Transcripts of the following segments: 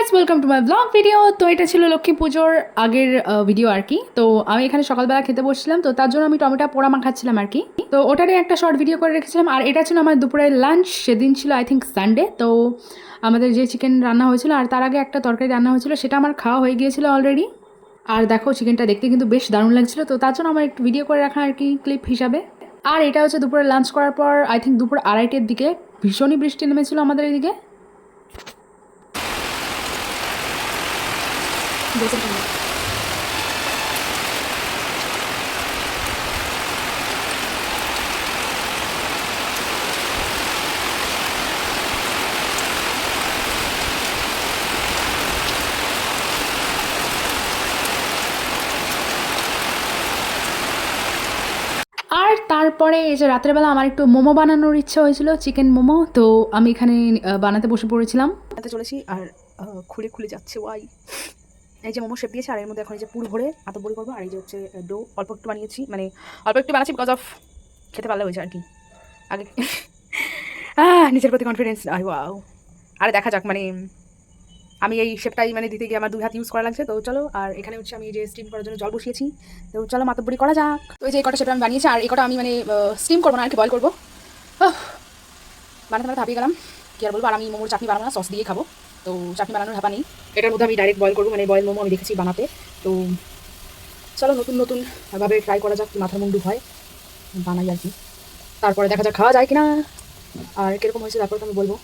Guys, welcome to my blog video. তো এটা ছিল লক্ষ্মী পুজোর আগের ভিডিও আর কি। তো আমি এখানে সকালবেলা খেতে বসছিলাম, তো তার জন্য আমি টমেটো পোড়া মাখাচ্ছিলাম আর কি। তো ওটারই একটা শর্ট ভিডিও করে রেখেছিলাম। আর এটা ছিল আমার দুপুরের লাঞ্চ। সেদিন ছিল আই থিঙ্ক সানডে। তো আমাদের যে চিকেন রান্না হয়েছিল আর তার আগে একটা তরকারি রান্না হয়েছিল, সেটা আমার খাওয়া হয়ে গিয়েছিল অলরেডি। আর দেখো চিকেনটা দেখতে কিন্তু বেশ দারুণ লাগছিল, তো তার জন্য আমার একটু ভিডিও করে রাখা আর কি, ক্লিপ হিসাবে। আর এটা হচ্ছে দুপুরে লাঞ্চ করার পর আই থিঙ্ক দুপুর 2:30টার দিকে ভীষণই বৃষ্টি নেমেছিল আমাদের এদিকে। আর তারপরে এই যে রাত্রেবেলা আমার একটু মোমো বানানোর ইচ্ছা হয়েছিল, চিকেন মোমো। তো আমি এখানে বানাতে বসে পড়েছিলাম। বানাতে চলেছি আর খুলে খুলে যাচ্ছে ওয়াই। এই যে মোমো শেপ দিয়েছি আর এর মধ্যে এখন এই যে পুরো ভরে এত বড়ি করবো। আর এই যে হচ্ছে ডো অল্প একটু বানিয়েছি, মানে অল্প একটু বানাচ্ছি বিকজ অফ খেতে পারলে হয়েছে আর কি। আগে নিজের প্রতি কনফিডেন্স ওয়াও। আরে দেখা যাক, মানে আমি এই শেপটাই মানে দিতে গিয়ে আমার 2 হাত ইউজ করা লাগছে। তো চলো, আর এখানে হচ্ছে আমি এই যে স্টিম করার জন্য জল বসিয়েছি। তো চলো মাতব্বরি করা যাক। তো এই যে এই কটা শেপটা আমি বানিয়েছি, আর এই কটা আমি মানে স্টিম করবো না আর কি, বয়েল করবো। বানাতে বানাতে হাঁপিয়ে গেলাম, কি আর বলবো। আর আমি মোমোর চাটনি বানাবো না, সস দিয়ে খাবো। তো চাটনি বানানোর হাঁপা নেই, এটার মধ্যে আমি ডাইরেক্ট বয়েল করবো, মানে বয়েল মোমো আমি দেখেছি বানাতে। তো চলো নতুন নতুন ভাবে ট্রাই করা যাক, মাথার মুন্ডু হয় বানাই আর কি। তারপরে দেখা যাক খাওয়া যায় কিনা আর কীরকম হয়েছে, তারপরে তো আমি বলবো।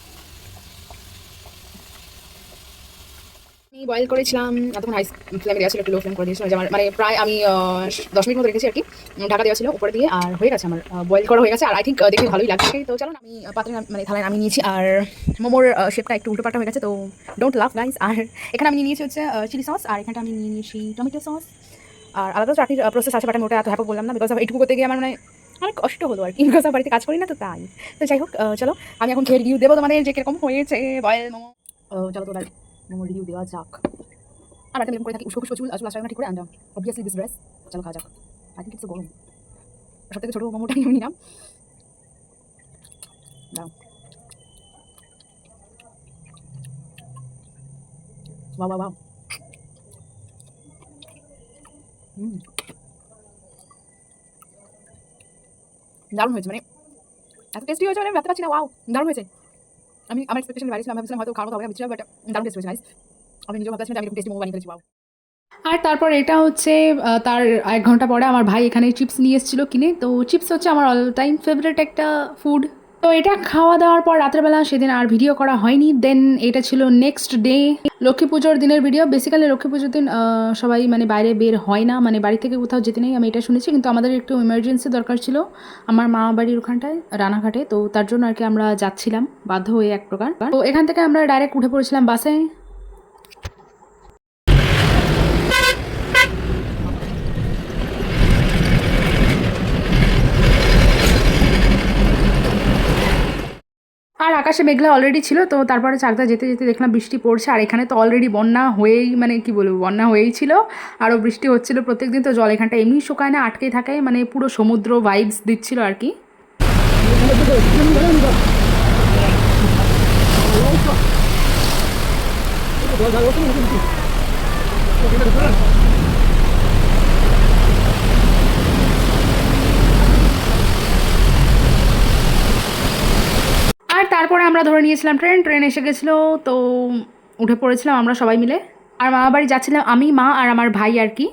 আমি বয়েল করেছিলাম এতক্ষণ হাই ফ্লেমে দেওয়া ছিল, একটু লো ফ্লেম করে দিয়েছিলাম। যে আমার মানে প্রায় আমি 10 মিনিট মতো রেখেছি আর কি, ঢাকা দেওয়া ছিল উপরে দিয়ে। আর হয়ে গেছে আমার বয়েল করা হয়ে গেছে, আর আই থিঙ্ক দেখে ভালোই লাগছে। তো চলো আমি পাত্রে মানে থালায় নামিয়ে নিয়েছি। আর মোমোর শেপটা একটু উল্টোপাল্টা হয়ে গেছে, তো ডোন্ট লাভ গাইস। আর এখানে আমি নিয়ে নিয়েছি হচ্ছে চিলি সস, আর এখানটা আমি নিয়ে নিয়েছি টমেটো সস। আর আলাদা চাটনির প্রসেস আছে, বাট আমি ওটা এত হ্যাপো বললাম না, বিকজ এইটুকু করতে গিয়ে আমার মানে অনেক কষ্ট হলো আর কি, বিকজ বাড়িতে কাজ করি না তো তাই। তো যাই হোক, চলো আমি এখন খেয়ে রিভিউ দেবো তোমাদের যে কিরকম হয়েছে বয়েল মোমো। চলো তো মোমো রিভিউ দেওয়া যাক। আর একটা এরকম করে থাকি, উস্কো চুল আসলে ঠিক করে। And obviously this dress. চলো খাওয়া যাক। আই থিঙ্ক ইটস গরম। সব থেকে ছোটো মোমোটা আমি নিলাম। দাও, বাহ বাহ বাহ। দারুণ হয়েছে, মানে এত টেস্টি হয়েছে, মানে আমি ভাবতে পারছি না। ওয়াও, দারুণ হয়েছে। আমি আমার এক্সপেকটেশন বাইরে ছিলাম, ভাবছিলাম হয়তো খাওয়ার মতো হবে না, বাট দারুণ টেস্ট হয়েছে গাইস। আমি নিজেও ভাবতে পারছি না আমি এরকম টেস্টি মোমো বানিয়ে ফেলেছি। ওয়াও। আর তারপর এটা হচ্ছে তার 1 ঘন্টা পরে আমার ভাই এখানে চিপস নিয়ে এসেছিলো কিনে। তো চিপস হচ্ছে আমার অল টাইম ফেভারিট একটা ফুড। তো এটা খাওয়া দাওয়ার পর রাত্রেবেলা সেদিন আর ভিডিও করা হয়নি। দেন এটা ছিল নেক্সট ডে, লক্ষ্মী পুজোর দিনের ভিডিও। বেসিক্যালি লক্ষ্মী পুজোর দিন সবাই মানে বাইরে বের হয় না, মানে বাড়ি থেকে কোথাও যেতে নেই, আমি এটা শুনেছি। কিন্তু আমাদের একটু ইমার্জেন্সি দরকার ছিল আমার মা বাড়ির ওখানটায় রানাঘাটে। তো তার জন্য আর কি আমরা যাচ্ছিলাম বাধ্য হয়ে এক প্রকার। তো এখান থেকে আমরা ডাইরেক্ট উঠে পড়েছিলাম বাসে। আর আকাশে মেঘলা অলরেডি ছিল। তো তারপরে চাকদা যেতে যেতে দেখলাম বৃষ্টি পড়ছে। আর এখানে তো অলরেডি বন্যা হয়েই, মানে কি বলবো, বন্যা হয়েই ছিল। আরও বৃষ্টি হচ্ছিল প্রত্যেকদিন। তো জল এখানটা এমনি শুকায় না, আটকে থাকে, মানে পুরো সমুদ্র ভাইবস দিচ্ছিল আর কি। আর তারপরে আমরা ধরে নিয়েছিলাম ট্রেন এসে গেছিলো। তো উঠে পড়েছিলাম আমরা সবাই মিলে। আর মামা বাড়ি যাচ্ছিলাম আমি, মা আর আমার ভাই আর কি।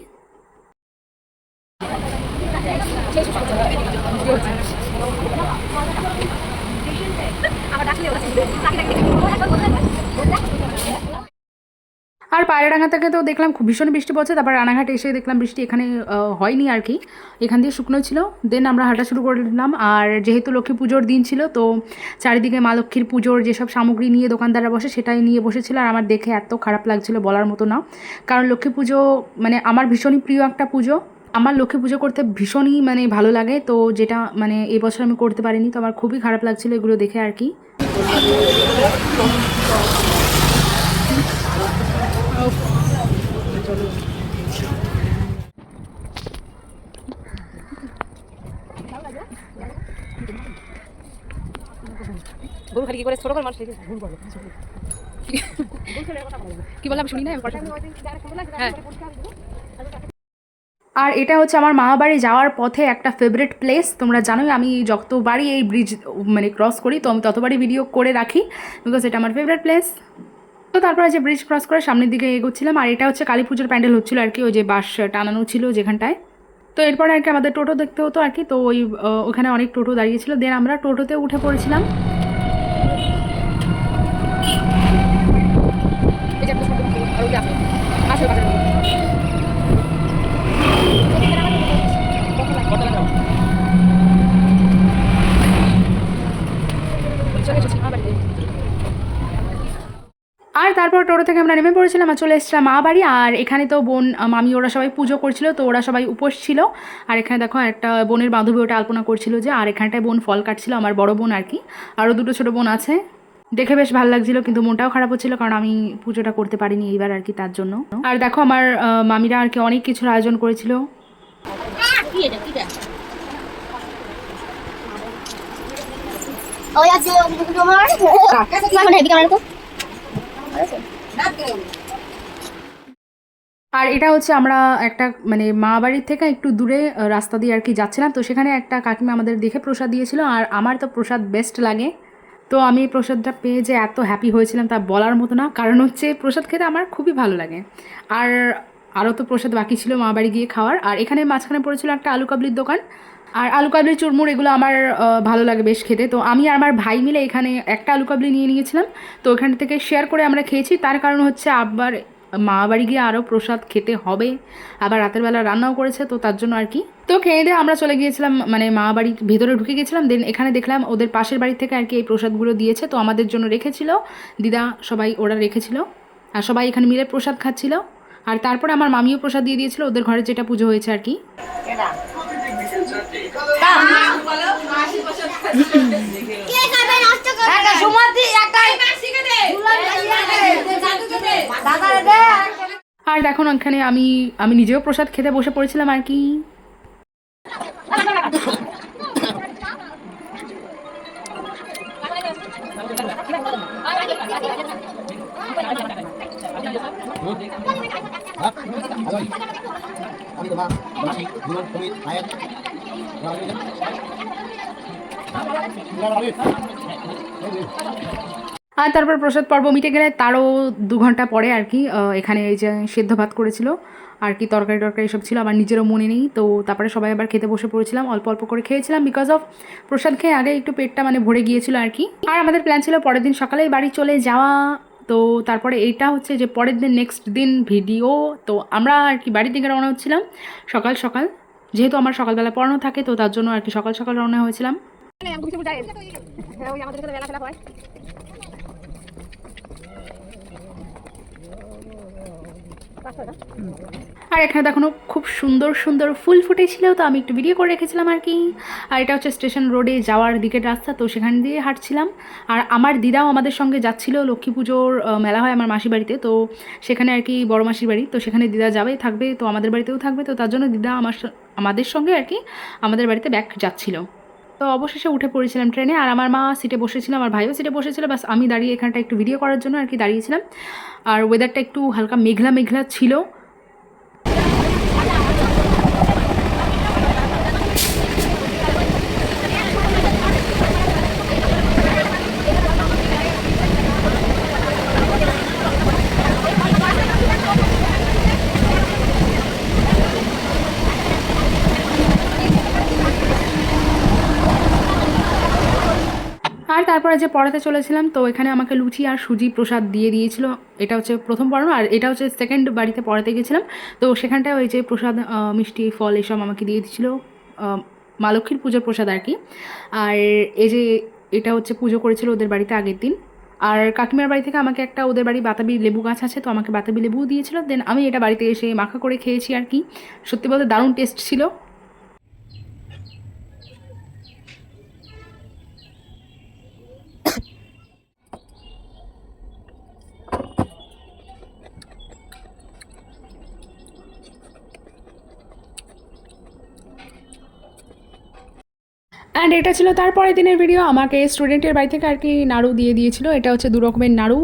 আর পায়রাডাঙ্গা থেকে তো দেখলাম খুব ভীষণ বৃষ্টি পড়ছে। তারপর রানাঘাটে এসে দেখলাম বৃষ্টি এখানে হয়নি আর কি, এখান দিয়ে শুকনো ছিল। দেন আমরা হাঁটা শুরু করলাম। আর যেহেতু লক্ষ্মী পুজোর দিন ছিল, তো চারিদিকে মা লক্ষ্মীর পুজোর যেসব সামগ্রী নিয়ে দোকানদাররা বসে সেটাই নিয়ে বসেছিল। আর আমার দেখে এত খারাপ লাগছিল বলার মতো না, কারণ লক্ষ্মী পুজো মানে আমার ভীষণই প্রিয় একটা পুজো। আমার লক্ষ্মী পুজো করতে ভীষণই মানে ভালো লাগে। তো যেটা মানে এবছর আমি করতে পারিনি, তো আমার খুবই খারাপ লাগছিল এগুলো দেখে আর কি। গরু খালি কি করে ছোট করে মানুষ ভুল করে। কি বললাম শুনি না হ্যাঁ। আর এটা হচ্ছে আমার মামাবাড়ি যাওয়ার পথে একটা ফেভারিট প্লেস। তোমরা জানোই আমি যতবারই এই ব্রিজ মানে ক্রস করি তো আমি ততবারই ভিডিও করে রাখি, বিকজ এটা আমার ফেভারিট প্লেস। তো তারপরে যে ব্রিজ ক্রস করে সামনের দিকে এগোচ্ছিলাম, আর এটা হচ্ছে কালী পুজোর প্যান্ডেল হচ্ছিলো আর কি, ওই যে বাঁশ টানানো ছিল যেখানটায়। তো এরপরে আর কি আমাদের টোটো দেখতে হতো আর কি, তো ওখানে অনেক টোটো দাঁড়িয়েছিল, দেন আমরা টোটোতে উঠে পড়েছিলাম। আর তারপর টোটো থেকে আমরা নেমে পড়েছিলাম আর চলে এসেছিলাম মা বাড়ি। আর এখানে তো বোন মামি ওরা সবাই পুজো করছিল, তো ওরা সবাই উপোস ছিল। আর এখানে দেখো একটা বোনের বান্ধবী ওটা আলপনা করছিল যে, আর এখানটায় বোন ফল কাটছিল, আমার বড় বোন আর কি, আরও দুটো ছোটো বোন আছে। দেখে বেশ ভালো লাগছিল, কিন্তু মনটাও খারাপ হচ্ছিল কারণ আমি পুজোটা করতে পারিনি এইবার আর কি, তার জন্য। আর দেখো আমার মামিরা আর কি অনেক কিছুর আয়োজন করেছিল। আর এটা হচ্ছে আমরা একটা মানে মা বাড়ির থেকে একটু দূরে রাস্তা দিয়ে আর কি যাচ্ছিলাম, তো সেখানে একটা কাকিমা আমাদের দেখে প্রসাদ দিয়েছিল, আর আমার তো প্রসাদ বেস্ট লাগে। তো আমি এই প্রসাদটা পেয়ে যে এত হ্যাপি হয়েছিলাম তা বলার মতো না, কারণ হচ্ছে প্রসাদ খেতে আমার খুবই ভালো লাগে। আর আরও তো প্রসাদ বাকি ছিল মা বাড়ি গিয়ে খাওয়ার। আর এখানে মাঝখানে পড়েছিল একটা আলু কাবলির দোকান, আর আলু কাবলি চুরমুর এগুলো আমার ভালো লাগে বেশ খেতে। তো আমি আর আমার ভাই মিলে এখানে একটা আলু কাবলি নিয়ে নিয়েছিলাম, তো ওখান থেকে শেয়ার করে আমরা খেয়েছি। তার কারণ হচ্ছে আবার মা বাড়ি গিয়ে আরও প্রসাদ খেতে হবে, আবার রাতের বেলা রান্নাও করেছে, তো তার জন্য আর কি। তো খেয়ে দিয়ে আমরা চলে গিয়েছিলাম মানে মা বাড়ির ভেতরে ঢুকে গেছিলাম, দেন এখানে দেখলাম ওদের পাশের বাড়ি থেকে আর কি এই প্রসাদগুলো দিয়েছে, তো আমাদের জন্য রেখেছিল দিদা, সবাই ওরা রেখেছিল, আর সবাই এখানে মিলে প্রসাদ খাচ্ছিল। আর তারপরে আমার মামিও প্রসাদ দিয়ে দিয়েছিল ওদের ঘরে যেটা পুজো হয়েছে আর কি। আর দেখুন এখানে আমি আমি নিজেও প্রসাদ খেতে বসে পড়েছিলাম আর কি। আর তারপর প্রসাদ পর্ব মিটে গেলে তারও 2 ঘন্টা পরে আর কি এখানে এই যে সেদ্ধ ভাত করেছিল আর কি, তরকারি টরকারি সব ছিল, আমার নিজেরও মনে নেই। তো তারপরে সবাই আবার খেতে বসে পড়েছিলাম, অল্প অল্প করে খেয়েছিলাম, বিকজ অফ প্রসাদ খেয়ে আগে একটু পেটটা মানে ভরে গিয়েছিল আর কি। আর আমাদের প্ল্যান ছিল পরের দিন সকালেই বাড়ি চলে যাওয়া। তো তারপরে এইটা হচ্ছে যে পরের দিন নেক্সট দিন ভিডিও। তো আমরা আর কি বাড়ির দিকে রওনা হচ্ছিলাম সকাল সকাল, যেহেতু আমার সকালবেলা পড়ানো থাকে, তো তার জন্য আর কি সকাল সকাল রওনা হয়েছিলাম। আর এখানে দেখো খুব সুন্দর সুন্দর ফুল ফুটেছিল, তো আমি একটু ভিডিও করে রেখেছিলাম আর কি। আর এটা হচ্ছে স্টেশন রোডে যাওয়ার দিকের রাস্তা, তো সেখান দিয়ে হাঁটছিলাম। আর আমার দিদাও আমাদের সঙ্গে যাচ্ছিল, লক্ষ্মী পুজোর মেলা হয় আমার মাসির বাড়িতে, তো সেখানে আর কি বড় মাসির বাড়ি, তো সেখানে দিদা যাবে থাকবে, তো আমাদের বাড়িতেও থাকবে, তো তার জন্য দিদা আমাদের সঙ্গে আর কি আমাদের বাড়িতে ব্যাক যাচ্ছিল। তো অবশেষে উঠে পড়েছিলাম ট্রেনে, আর আমার মা সিটে বসেছিল, আমার ভাইও সিটে বসেছিল, বাস আমি দাঁড়িয়ে এখানটা একটু ভিডিও করার জন্য আর কি দাঁড়িয়েছিলাম। আর ওয়েদারটা একটু হালকা মেঘলা মেঘলা ছিল। আর তারপরে যে পড়াতে চলেছিলাম, তো এখানে আমাকে লুচি আর সুজি প্রসাদ দিয়ে দিয়েছিল। এটা হচ্ছে প্রথম পড়ানো, আর এটা হচ্ছে সেকেন্ড বাড়িতে পড়াতে গেছিলাম, তো সেখানটায় ওই যে প্রসাদ মিষ্টি ফল এসব আমাকে দিয়ে দিয়েছিল, মা লক্ষ্মীর পুজোর প্রসাদ আর কি। আর এই যে এটা হচ্ছে পুজো করেছিল ওদের বাড়িতে আগের দিন। আর কাকিমার বাড়ি থেকে আমাকে একটা, ওদের বাড়ি বাতাবি লেবু গাছ আছে, তো আমাকে বাতাবি লেবু দিয়েছিল, দেন আমি এটা বাড়িতে এসে মাখা করে খেয়েছি আর কি। সত্যি বলতে দারুণ টেস্ট ছিল। অ্যান্ড এটা ছিল তারপরের দিনের ভিডিও। আমাকে স্টুডেন্টের বাড়ি থেকে আর কি নাড়ু দিয়ে দিয়েছিল। এটা হচ্ছে 2 রকমের নাড়ু,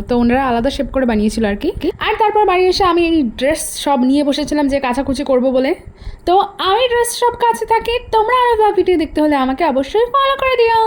তো ওনারা আলাদা শেপ করে বানিয়েছিল আর কি। আর তারপর বাড়ি এসে আমি এই ড্রেস সব নিয়ে বসেছিলাম যে কাচাকুচি করবো বলে। তো আমি ড্রেস সব কাছে থাকি। তোমরা আরও ভিডিও দেখতে হলে আমাকে অবশ্যই ফলো করে দিও।